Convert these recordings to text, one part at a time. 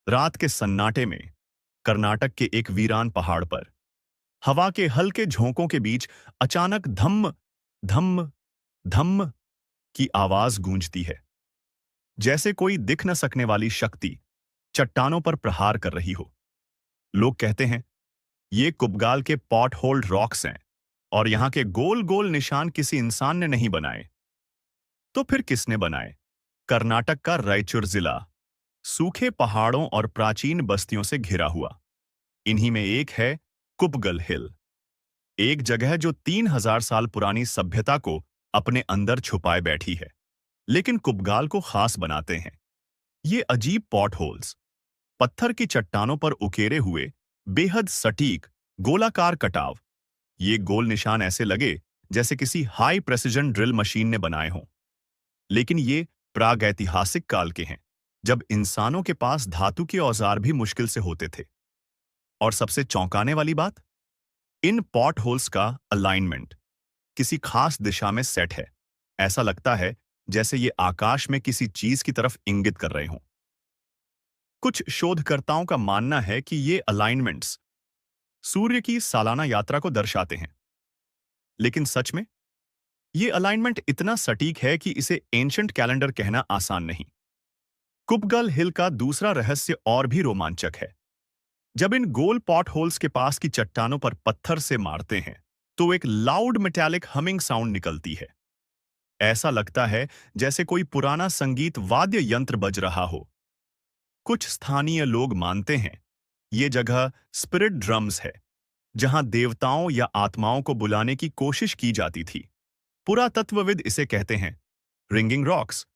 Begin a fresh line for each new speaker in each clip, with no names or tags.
रात के सन्नाटे में कर्नाटक के एक वीरान पहाड़ पर हवा के हल्के झोंकों के बीच अचानक धम्म धम्म धम्म की आवाज गूंजती है। जैसे कोई दिख न सकने वाली शक्ति चट्टानों पर प्रहार कर रही हो। लोग कहते हैं ये कुबगाल के पॉट होल्ड रॉक्स हैं और यहां के गोल गोल निशान किसी इंसान ने नहीं बनाए। तो फिर किसने बनाए? कर्नाटक का रायचूर जिला सूखे पहाड़ों और प्राचीन बस्तियों से घिरा हुआ। इन्हीं में एक है कुबगल हिल, एक जगह जो 3000 साल पुरानी सभ्यता को अपने अंदर छुपाए बैठी है। लेकिन कुबगाल को खास बनाते हैं ये अजीब पॉट होल्स, पत्थर की चट्टानों पर उकेरे हुए बेहद सटीक गोलाकार कटाव। ये गोल निशान ऐसे लगे जैसे किसी हाई प्रेसिजन ड्रिल मशीन ने बनाए हों। लेकिन ये प्रागैतिहासिक काल के हैं, जब इंसानों के पास धातु के औजार भी मुश्किल से होते थे। और सबसे चौंकाने वाली बात, इन पॉट होल्स का अलाइनमेंट किसी खास दिशा में सेट है। ऐसा लगता है जैसे ये आकाश में किसी चीज की तरफ इंगित कर रहे हों। कुछ शोधकर्ताओं का मानना है कि ये अलाइनमेंट्स सूर्य की सालाना यात्रा को दर्शाते हैं। लेकिन सच में ये अलाइनमेंट इतना सटीक है कि इसे एंशंट कैलेंडर कहना आसान नहीं। कुबगल हिल का दूसरा रहस्य और भी रोमांचक है। जब इन गोल पॉट होल्स के पास की चट्टानों पर पत्थर से मारते हैं तो एक लाउड मेटालिक हमिंग साउंड निकलती है। ऐसा लगता है जैसे कोई पुराना संगीत वाद्य यंत्र बज रहा हो। कुछ स्थानीय लोग मानते हैं ये जगह स्पिरिट ड्रम्स है, जहां देवताओं या आत्माओं को बुलाने की कोशिश की जाती थी। पुरातत्वविद इसे कहते हैं रिंगिंग रॉक्स।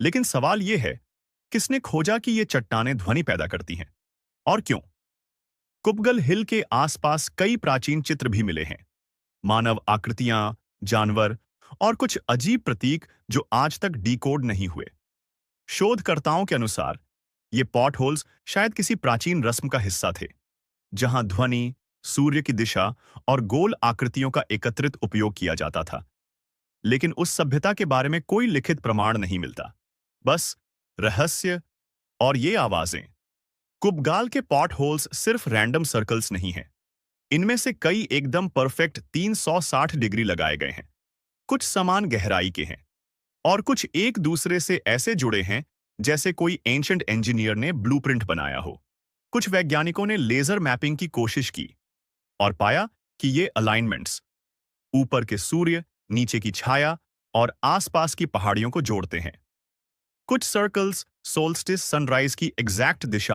लेकिन सवाल यह है, किसने खोजा कि ये चट्टानें ध्वनि पैदा करती हैं और क्यों? कुबगल हिल के आसपास कई प्राचीन चित्र भी मिले हैं, मानव आकृतियां, जानवर और कुछ अजीब प्रतीक जो आज तक डिकोड नहीं हुए। शोधकर्ताओं के अनुसार ये पॉट होल्स शायद किसी प्राचीन रस्म का हिस्सा थे, जहां ध्वनि, सूर्य की दिशा और गोल आकृतियों का एकत्रित उपयोग किया जाता था। लेकिन उस सभ्यता के बारे में कोई लिखित प्रमाण नहीं मिलता, बस रहस्य और ये आवाजें। कुबगाल के पॉट होल्स सिर्फ रैंडम सर्कल्स नहीं हैं। इनमें से कई एकदम परफेक्ट 360 डिग्री लगाए गए हैं। कुछ समान गहराई के हैं और कुछ एक दूसरे से ऐसे जुड़े हैं जैसे कोई एंशंट इंजीनियर ने ब्लूप्रिंट बनाया हो। कुछ वैज्ञानिकों ने लेजर मैपिंग की कोशिश की और पाया कि ये अलाइनमेंट्स ऊपर के सूर्य, नीचे की छाया और आसपास की पहाड़ियों को जोड़ते हैं। कुछ सर्कल्स सोल्स्टिस सनराइज की एग्जैक्ट दिशा